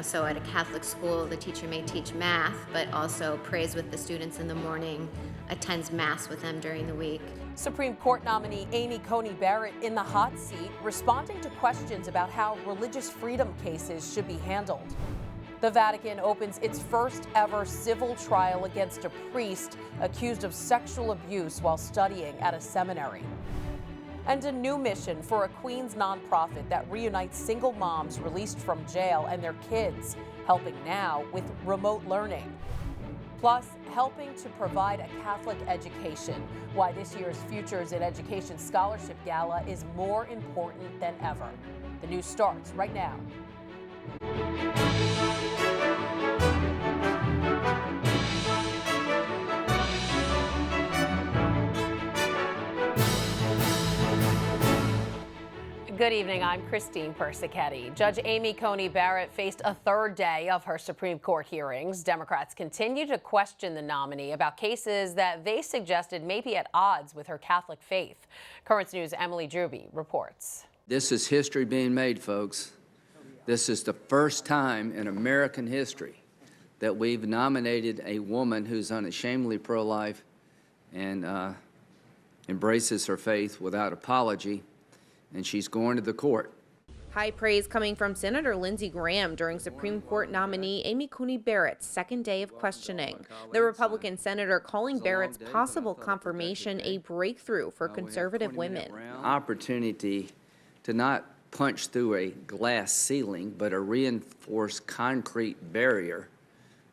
So at a Catholic school, the teacher may teach math, but also prays with the students in the morning, attends Mass with them during the week. Supreme Court nominee Amy Coney Barrett in the hot seat, responding to questions about how religious freedom cases should be handled. The Vatican opens its first ever civil trial against a priest accused of sexual abuse while studying at a seminary. And a new mission for a Queens nonprofit that reunites single moms released from jail and their kids, helping now with remote learning. Plus, helping to provide a Catholic education, why this year's Futures in Education Scholarship Gala is more important than ever. The news starts right now. Good evening, I'm Christine PERSICHETTE. Judge Amy Coney Barrett faced a third day of her Supreme Court hearings. Democrats continue to question the nominee about cases that they suggested may be at odds with her Catholic faith. Currents News' Emily Druby reports. This is history being made, folks. This is the first time in American history that we've nominated a woman who's unashamedly pro-life and embraces her faith without apology. And she's going to the court. High praise coming from Senator Lindsey Graham during Supreme Court nominee Amy Coney Barrett's second day of questioning. The Republican senator calling Barrett's possible confirmation a breakthrough for conservative women. Opportunity to not punch through a glass ceiling, but a reinforced concrete barrier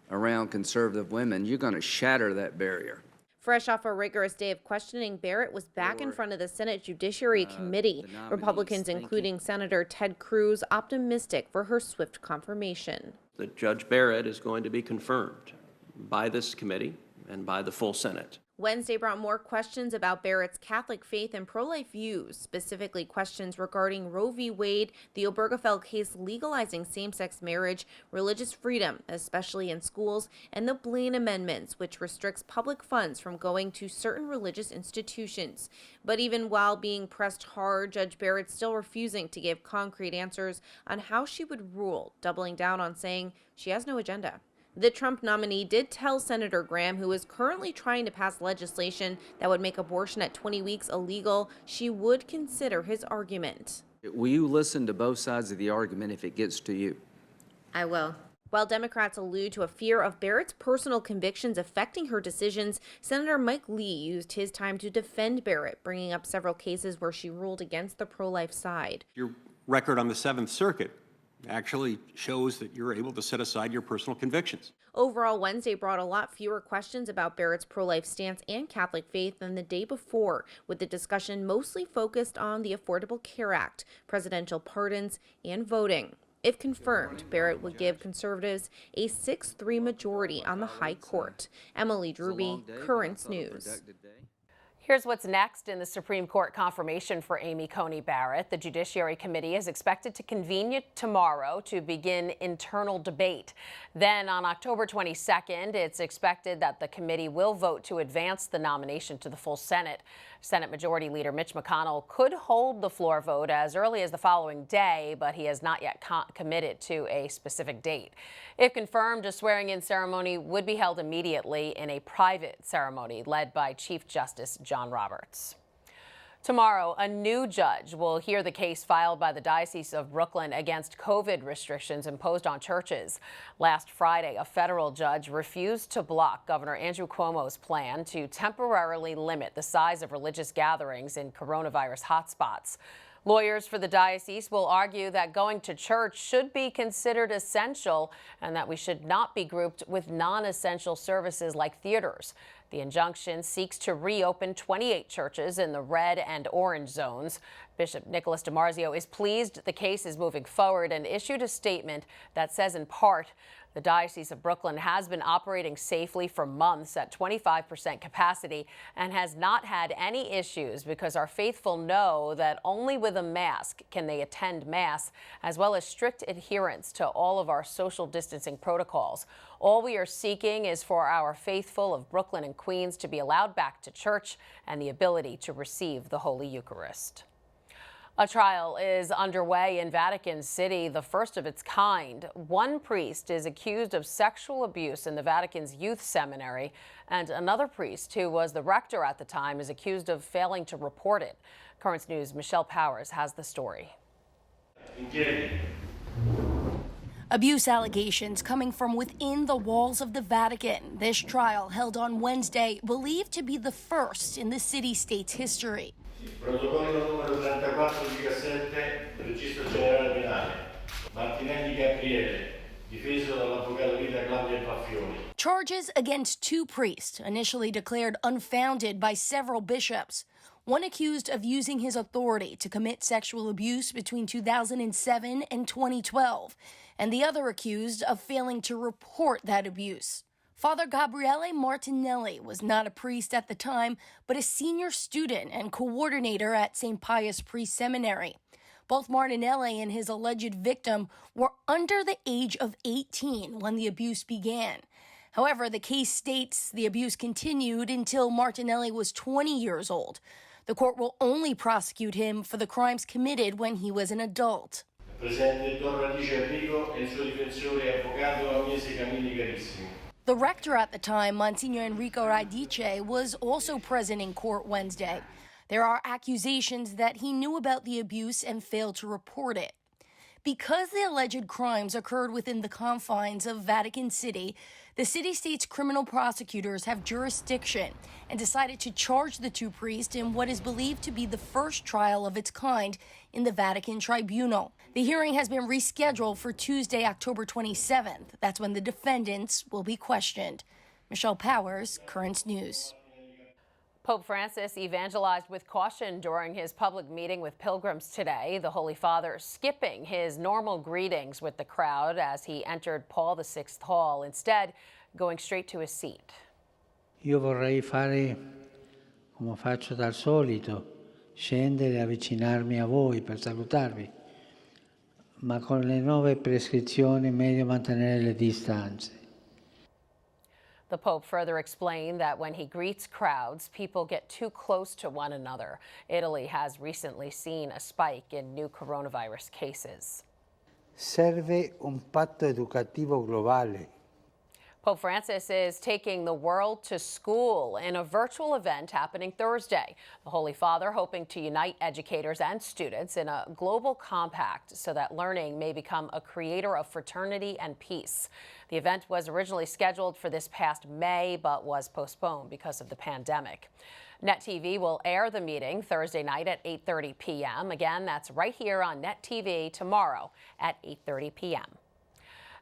around conservative women. You're going to shatter that barrier. Fresh off a rigorous day of questioning, Barrett was back in front of the Senate Judiciary Committee. Republicans, including Senator Ted Cruz, optimistic for her swift confirmation. That Judge Barrett is going to be confirmed by this committee and by the full Senate. Wednesday brought more questions about Barrett's Catholic faith and pro-life views, specifically questions regarding Roe v. Wade, the Obergefell case legalizing same-sex marriage, religious freedom, especially in schools, and the Blaine amendments, which restricts public funds from going to certain religious institutions. But even while being pressed hard, Judge Barrett's still refusing to give concrete answers on how she would rule, doubling down on saying she has no agenda. The Trump nominee did tell Senator Graham, who is currently trying to pass legislation that would make abortion at 20 weeks illegal, she would consider his argument. Will you listen to both sides of the argument if it gets to you? I will. While Democrats allude to a fear of Barrett's personal convictions affecting her decisions, Senator Mike Lee used his time to defend Barrett, bringing up several cases where she ruled against the pro-life side. Your record on the Seventh Circuit actually shows that you're able to set aside your personal convictions. Overall, Wednesday brought a lot fewer questions about Barrett's pro-life stance and Catholic faith than the day before, with the discussion mostly focused on the Affordable Care Act, presidential pardons, and voting. If confirmed, Barrett would give conservatives a 6-3 majority on the high court. Emily Druby, Currents News. Here's what's next in the Supreme Court confirmation for Amy Coney Barrett. The Judiciary Committee is expected to convene tomorrow to begin internal debate. Then on October 22nd, it's expected that the committee will vote to advance the nomination to the full Senate. Senate Majority Leader Mitch McConnell could hold the floor vote as early as the following day, but he has not yet committed to a specific date. If confirmed, a swearing-in ceremony would be held immediately in a private ceremony led by Chief Justice John Roberts. Tomorrow, a new judge will hear the case filed by the Diocese of Brooklyn against COVID restrictions imposed on churches. Last Friday, a federal judge refused to block Governor Andrew Cuomo's plan to temporarily limit the size of religious gatherings in coronavirus hotspots. Lawyers for the diocese will argue that going to church should be considered essential and that we should not be grouped with non-essential services like theaters. The injunction seeks to reopen 28 churches in the red and orange zones. Bishop Nicholas DiMarzio is pleased the case is moving forward and issued a statement that says in part, the Diocese of Brooklyn has been operating safely for months at 25% capacity and has not had any issues because our faithful know that only with a mask can they attend Mass, as well as strict adherence to all of our social distancing protocols. All we are seeking is for our faithful of Brooklyn and Queens to be allowed back to church and the ability to receive the Holy Eucharist. A trial is underway in Vatican City, the first of its kind. One priest is accused of sexual abuse in the Vatican's youth seminary, and another priest, who was the rector at the time, is accused of failing to report it. Currents News' Michelle Powers has the story. Abuse allegations coming from within the walls of the Vatican. This trial, held on Wednesday, believed to be the first in the city-state's history. Protocollo numero 34 di cassette, registro generale penale. Martinelli Gabriele, difeso dall'avvocato Vita Claudia Baffioni. Charges against two priests, initially declared unfounded by several bishops. One accused of using his authority to commit sexual abuse between 2007 and 2012, and the other accused of failing to report that abuse. Father Gabriele Martinelli was not a priest at the time, but a senior student and coordinator at St. Pius Pre-Seminary. Both Martinelli and his alleged victim were under the age of 18 when the abuse began. However, the case states the abuse continued until Martinelli was 20 years old. The court will only prosecute him for the crimes committed when he was an adult. Presidente Don Radice Enrico e il suo difensore avvocato Agnese Camilli Carissimo. The rector at the time, Monsignor Enrico Radice, was also present in court Wednesday. There are accusations that he knew about the abuse and failed to report it. Because the alleged crimes occurred within the confines of Vatican City, the city-state's criminal prosecutors have jurisdiction and decided to charge the two priests in what is believed to be the first trial of its kind in the Vatican Tribunal. The hearing has been rescheduled for Tuesday, October 27th. That's when the defendants will be questioned. Michelle Powers, Currents News. Pope Francis evangelized with caution during his public meeting with pilgrims today. The Holy Father skipping his normal greetings with the crowd as he entered Paul VI Hall, instead going straight to his seat. Io vorrei fare come faccio dal solito, scendere e avvicinarmi a voi per salutarvi, ma con le nuove prescrizioni è meglio mantenere le distanze. The Pope further explained that when he greets crowds, people get too close to one another. Italy has recently seen a spike in new coronavirus cases. Serve un patto educativo globale. Pope Francis is taking the world to school in a virtual event happening Thursday. The Holy Father hoping to unite educators and students in a global compact so that learning may become a creator of fraternity and peace. The event was originally scheduled for this past May, but was postponed because of the pandemic. Net TV will air the meeting Thursday night at 8:30 p.m. Again, that's right here on Net TV tomorrow at 8:30 p.m.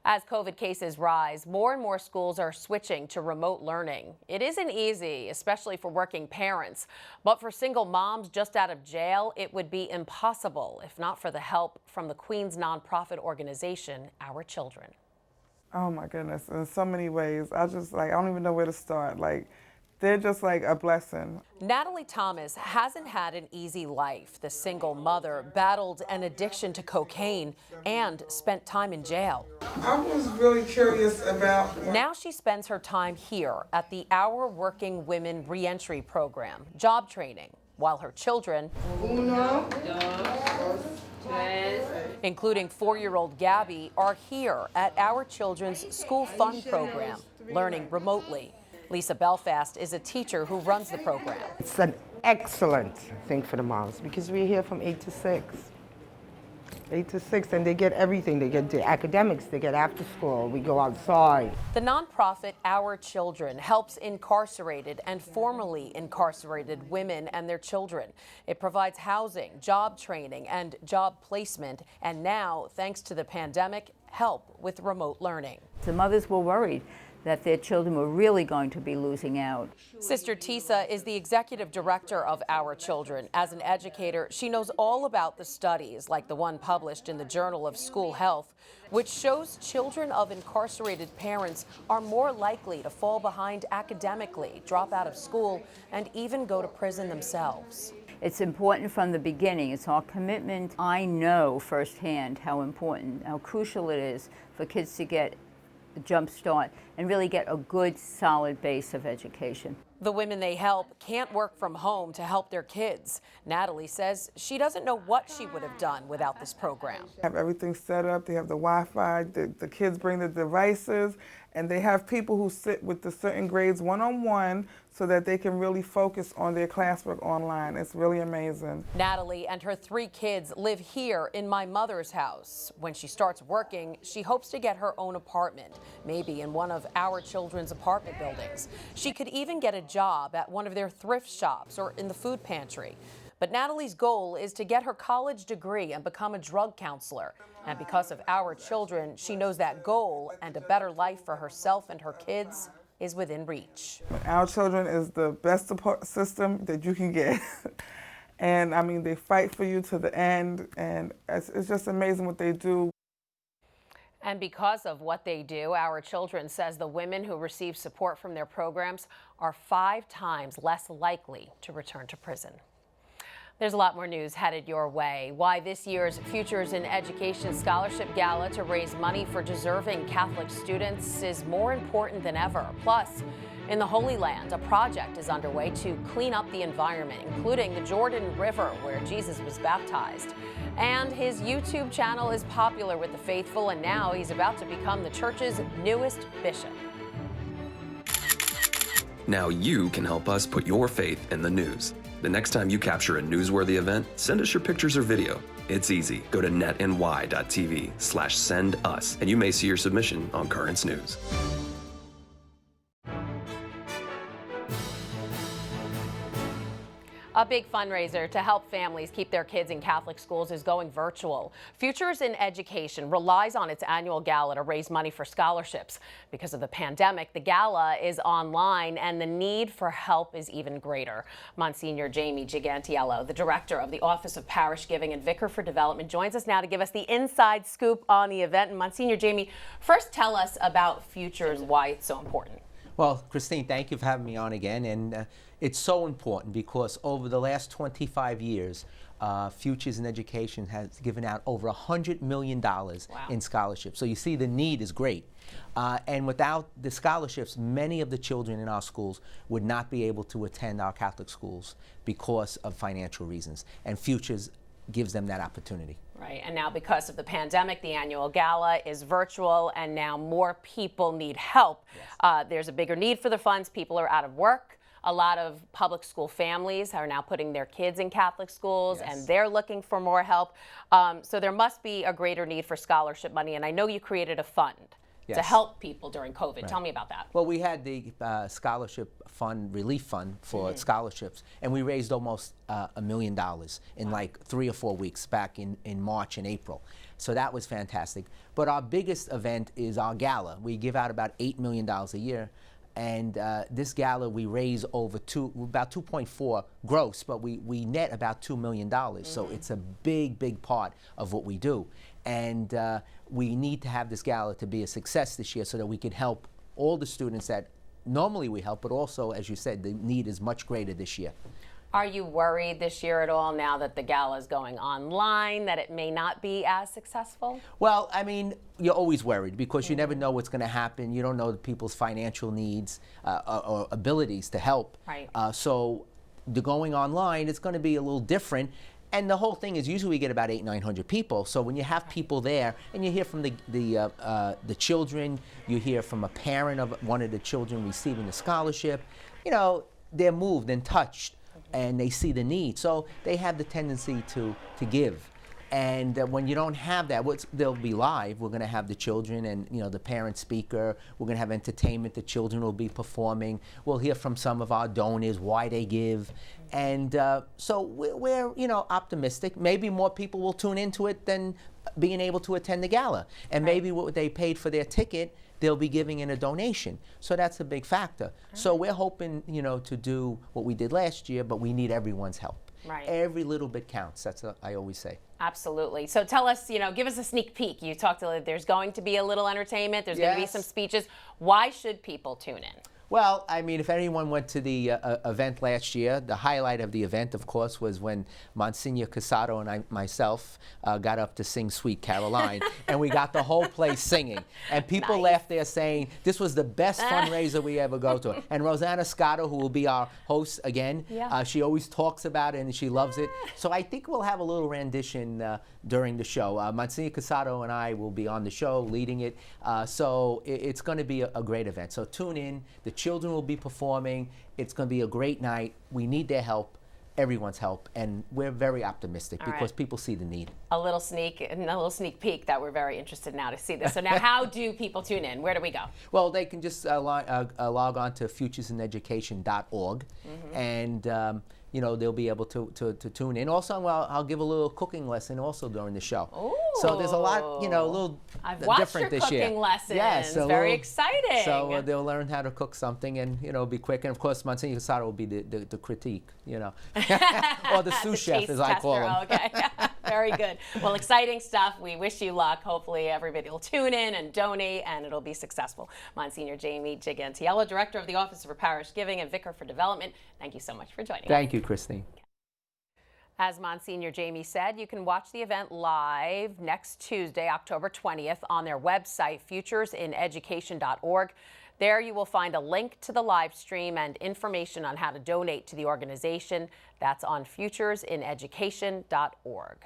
As COVID cases rise, more and more schools are switching to remote learning. It isn't easy, especially for working parents, but for single moms just out of jail, it would be impossible if not for the help from the Queens nonprofit organization, Our Children. Oh my goodness, in so many ways. I don't even know where to start. They're just like a blessing. Natalie Thomas hasn't had an easy life. The single mother battled an addiction to cocaine and spent time in jail. I was really curious about... Now she spends her time here at the Our Working Women Reentry Program, job training, while her children, including 4-year-old Gabby, are here at Our Children's School Fund Program, learning remotely. Lisa Belfast is a teacher who runs the program. It's an excellent thing for the moms because we're here from 8 to 6. 8 to 6, and they get everything. They get the academics, they get after school, we go outside. The nonprofit Our Children helps incarcerated and formerly incarcerated women and their children. It provides housing, job training, and job placement, and now, thanks to the pandemic, help with remote learning. The mothers were worried that their children were really going to be losing out. Sister TESA is the executive director of Our Children. As an educator, she knows all about the studies, like the one published in the Journal of School Health, which shows children of incarcerated parents are more likely to fall behind academically, drop out of school, and even go to prison themselves. It's important from the beginning. It's our commitment. I know firsthand how important, how crucial it is for kids to get a jump start and really get a good, solid base of education. The women they help can't work from home to help their kids. Natalie says she doesn't know what she would have done without this program. Have everything set up. They have the Wi-Fi. The kids bring the devices, and they have people who sit with the certain grades one-on-one so that they can really focus on their classwork online. It's really amazing. Natalie and her 3 kids live here in my mother's house. When she starts working, she hopes to get her own apartment, maybe in one of our children's apartment buildings. She could even get a job at one of their thrift shops or in the food pantry. But Natalie's goal is to get her college degree and become a drug counselor. And because of our children, she knows that goal and a better life for herself and her kids is within reach. Our children is the best support system that you can get. And I mean, they fight for you to the end, and it's just amazing what they do. And because of what they do, Our Children says the women who receive support from their programs are 5 times less likely to return to prison. There's a lot more news headed your way. Why this year's Futures in Education Scholarship Gala to raise money for deserving Catholic students is more important than ever. Plus, in the Holy Land, a project is underway to clean up the environment, including the Jordan River where Jesus was baptized. And his YouTube channel is popular with the faithful, and now he's about to become the church's newest bishop. Now you can help us put your faith in the news. The next time you capture a newsworthy event, send us your pictures or video. It's easy. Go to netny.tv/sendus, and you may see your submission on Currents News. A big fundraiser to help families keep their kids in Catholic schools is going virtual. Futures in Education relies on its annual gala to raise money for scholarships. Because of the pandemic, the gala is online and the need for help is even greater. Monsignor Jamie Gigantiello, the director of the Office of Parish Giving and Vicar for Development, joins us now to give us the inside scoop on the event. And Monsignor Jamie, first tell us about Futures, why it's so important. Well, Christine, thank you for having me on again. And it's so important because over the last 25 years, Futures in Education has given out over $100 million in scholarships. So you see the need is great. And without the scholarships, many of the children in our schools would not be able to attend our Catholic schools because of financial reasons. And Futures gives them that opportunity. Right, and now because of the pandemic, the annual gala is virtual, and now more people need help. Yes. There's a bigger need for the funds. People are out of work. A lot of public school families are now putting their kids in Catholic schools, yes, and they're looking for more help. So there must be a greater need for scholarship money, and I know you created a fund. Yes. To help people during COVID. Right. Tell me about that. Well, we had the scholarship fund, relief fund for scholarships, and we raised almost $1 million in like 3 or 4 weeks back in March and April. So that was fantastic. But our biggest event is our gala. We give out about $8 million a year. And this gala, we raise over about 2.4 gross, but we net about $2 million. So it's a big, big part of what we do. And we need to have this gala to be a success this year so that we can help all the students that normally we help, but also, as you said, the need is much greater this year. Are you worried this year at all, now that the gala is going online, that it may not be as successful? Well, I mean, you're always worried because you never know what's going to happen. You don't know people's financial needs or abilities to help. Right. So the going online, it's going to be a little different. And the whole thing is usually we get about 800-900 people. So when you have people there, and you hear from the children, you hear from a parent of one of the children receiving a scholarship, you know, they're moved and touched, and they see the need. So they have the tendency to give. And when you don't have that, they'll be live. We're going to have the children and, you know, the parent speaker. We're going to have entertainment. The children will be performing. We'll hear from some of our donors why they give. And so we're, you know, optimistic. Maybe more people will tune into it than being able to attend the gala. And maybe what they paid for their ticket, they'll be giving in a donation. So that's a big factor. So we're hoping, you know, to do what we did last year, but we need everyone's help. Right. Every little bit counts. That's what I always say. Absolutely. So tell us, you know, give us a sneak peek. You talked there's going to be a little entertainment. There's going to be some speeches. Why should people tune in? Well, I mean, if anyone went to the event last year, the highlight of the event, of course, was when Monsignor Casado and myself got up to sing Sweet Caroline, and we got the whole place singing. And people left there saying, this was the best fundraiser we ever go to. And Rosanna Scotto, who will be our host again, she always talks about it and she loves it. So I think we'll have a little rendition during the show. Monsignor Casado and I will be on the show leading it. So it's going to be a great event. So tune in. The children will be performing. It's going to be a great night. We need their help, everyone's help, and we're very optimistic because people see the need. A little sneak peek that we're very interested now to see this. So now, how do people tune in? Where do we go? Well, they can just log on to futuresinEducation.org, and you know, they'll be able to tune in. Also, I'll give a little cooking lesson also during the show. Ooh. So there's a lot, you know, a little different this year. I've watched your cooking lessons. Yes, yeah, very exciting. So they'll learn how to cook something and, you know, be quick. And of course, Monsignor Casado will be the critique, you know, or the sous chef, as I call him. Okay, very good. Well, exciting stuff. We wish you luck. Hopefully, everybody will tune in and donate, and it'll be successful. Monsignor Jamie Gigantiello, Director of the Office for Parish Giving and Vicar for Development, thank you so much for joining us. Thank you, Christine. As Monsignor Jamie said, you can watch the event live next Tuesday, October 20th, on their website, futuresineducation.org. There you will find a link to the live stream and information on how to donate to the organization. That's on futuresineducation.org.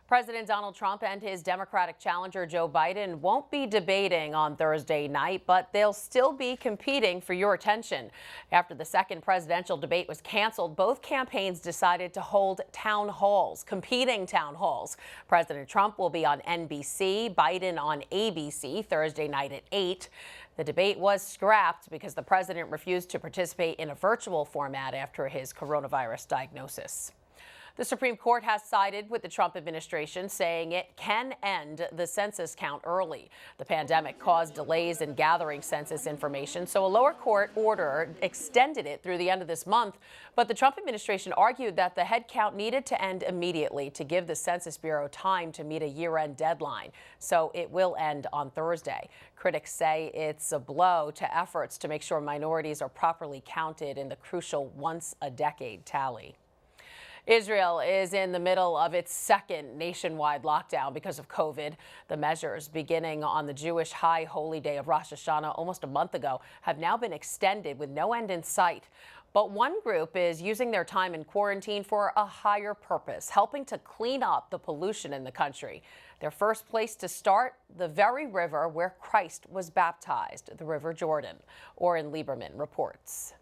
President Donald Trump and his Democratic challenger Joe Biden won't be debating on Thursday night, but they'll still be competing for your attention. After the second presidential debate was canceled, both campaigns decided to hold town halls, competing town halls. President Trump will be on NBC, Biden on ABC Thursday night at 8. The debate was scrapped because the president refused to participate in a virtual format after his coronavirus diagnosis. The Supreme Court has sided with the Trump administration, saying it can end the census count early. The pandemic caused delays in gathering census information, so a lower court order extended it through the end of this month. But the Trump administration argued that the head count needed to end immediately to give the Census Bureau time to meet a year-end deadline. So it will end on Thursday. Critics say it's a blow to efforts to make sure minorities are properly counted in the crucial once-a-decade tally. Israel is in the middle of its second nationwide lockdown because of COVID. The measures, beginning on the Jewish high holy day of Rosh Hashanah almost a month ago, have now been extended with no end in sight. But one group is using their time in quarantine for a higher purpose, helping to clean up the pollution in the country. Their first place to start, the very river where Christ was baptized, the River Jordan. OREN Liebermann reports.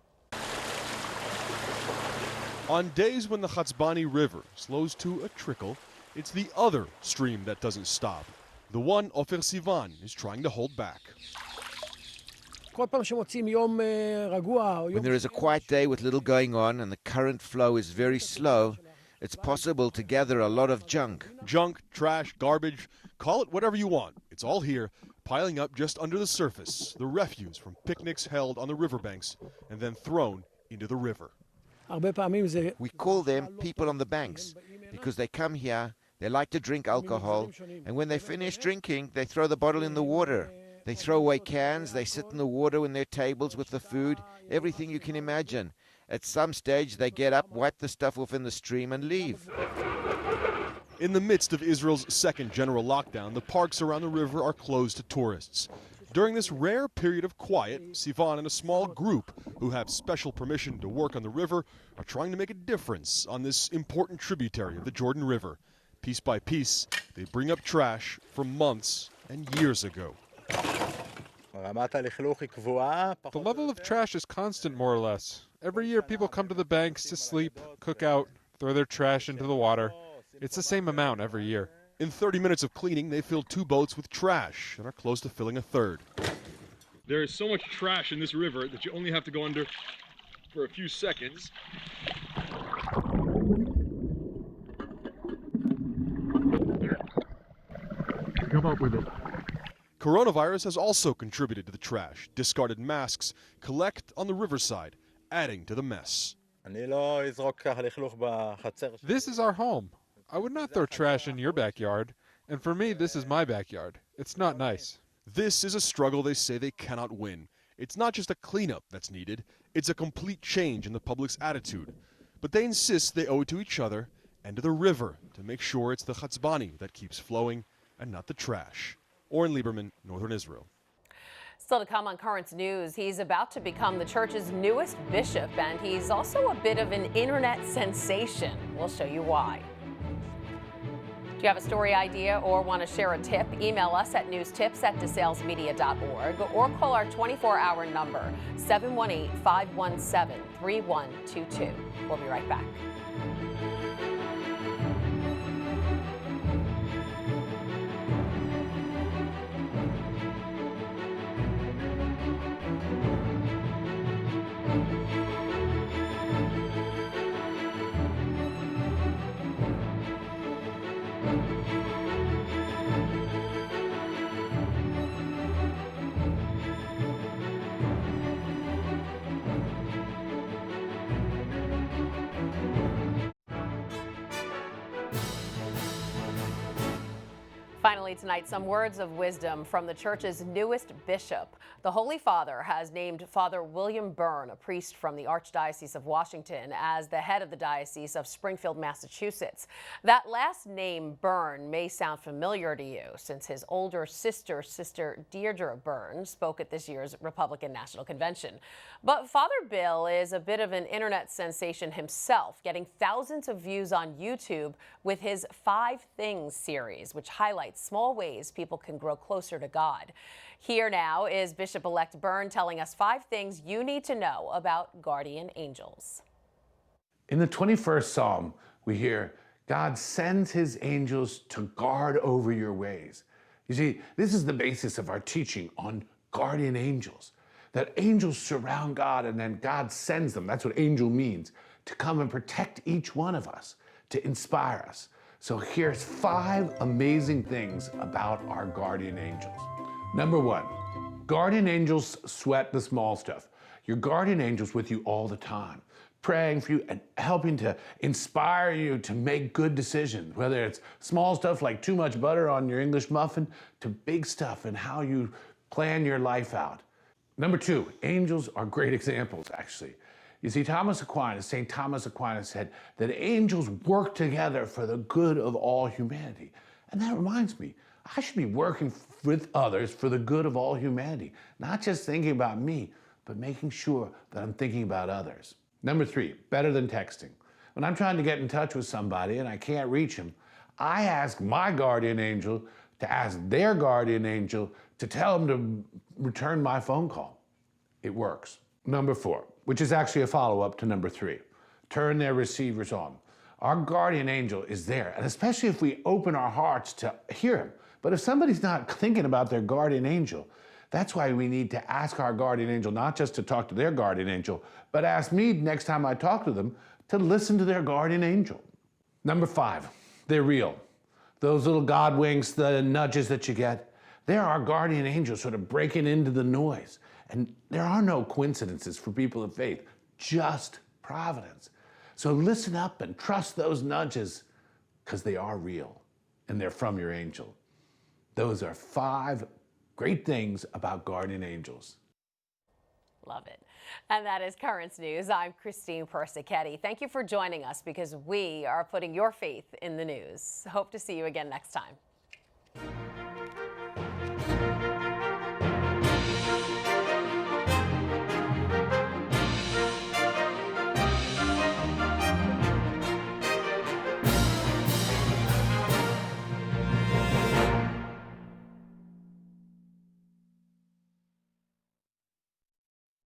On days when the Chatzbani River slows to a trickle, it's the other stream that doesn't stop. The one Ofer Sivan is trying to hold back. When there is a quiet day with little going on and the current flow is very slow, it's possible to gather a lot of junk. Junk, trash, garbage, call it whatever you want. It's all here, piling up just under the surface, the refuse from picnics held on the riverbanks and then thrown into the river. We call them people on the banks because they come here, they like to drink alcohol, and when they finish drinking, they throw the bottle in the water. They throw away cans, they sit in the water in their tables with the food, everything you can imagine. At some stage, they get up, wipe the stuff off in the stream, and leave. In the midst of Israel's second general lockdown, the parks around the river are closed to tourists. During this rare period of quiet, Sivan and a small group who have special permission to work on the river are trying to make a difference on this important tributary of the Jordan River. Piece by piece, they bring up trash from months and years ago. The level of trash is constant, more or less. Every year people come to the banks to sleep, cook out, throw their trash into the water. It's the same amount every year. In 30 minutes of cleaning, they filled 2 boats with trash and are close to filling a third. There is so much trash in this river that you only have to go under for a few seconds. Come up with it. Coronavirus has also contributed to the trash. Discarded masks collect on the riverside, adding to the mess. This is our home. I would not throw trash in your backyard, and for me, this is my backyard. It's not nice. This is a struggle they say they cannot win. It's not just a cleanup that's needed, it's a complete change in the public's attitude. But they insist they owe it to each other and to the river to make sure it's the chatzbani that keeps flowing and not the trash. OREN, LIEBERMANN, Northern Israel. Still to come on Currents News, he's about to become the church's newest bishop, and he's also a bit of an internet sensation. We'll show you why. Do you have a story idea or want to share a tip? Email us at newstips@desalesmedia.org or call our 24-hour number, 718-517-3122. We'll be right back. Finally tonight, some words of wisdom from the church's newest bishop. The Holy Father has named Father William Byrne, a priest from the Archdiocese of Washington, as the head of the Diocese of Springfield, Massachusetts. That last name, Byrne, may sound familiar to you since his older sister, Sister Deirdre Byrne, spoke at this year's Republican National Convention. But Father Bill is a bit of an internet sensation himself, getting thousands of views on YouTube with his 5 Things series, which highlights small ways people can grow closer to God. Here now is Bishop-elect Byrne telling us 5 things you need to know about guardian angels. In the 21st Psalm, we hear, God sends his angels to guard over your ways. You see, this is the basis of our teaching on guardian angels, that angels surround God and then God sends them, that's what angel means, to come and protect each one of us, to inspire us. So here's 5 amazing things about our guardian angels. Number 1, guardian angels sweat the small stuff. Your guardian angel's with you all the time, praying for you and helping to inspire you to make good decisions, whether it's small stuff like too much butter on your English muffin to big stuff and how you plan your life out. Number 2, angels are great examples, actually. You see, St. Thomas Aquinas said that angels work together for the good of all humanity. And that reminds me, I should be working with others for the good of all humanity, not just thinking about me, but making sure that I'm thinking about others. Number 3, better than texting. When I'm trying to get in touch with somebody and I can't reach them, I ask my guardian angel to ask their guardian angel to tell them to return my phone call. It works. Number 4, which is actually a follow-up to number 3, turn their receivers on. Our guardian angel is there, and especially if we open our hearts to hear him. But if somebody's not thinking about their guardian angel, that's why we need to ask our guardian angel not just to talk to their guardian angel, but ask me next time I talk to them to listen to their guardian angel. Number 5, they're real. Those little God winks, the nudges that you get, they're our guardian angels sort of breaking into the noise. And there are no coincidences for people of faith, just providence. So listen up and trust those nudges because they are real and they're from your angel. Those are 5 great things about guardian angels. Love it. And that is Currents News. I'm Christine PERSICHETTE. Thank you for joining us because we are putting your faith in the news. Hope to see you again next time.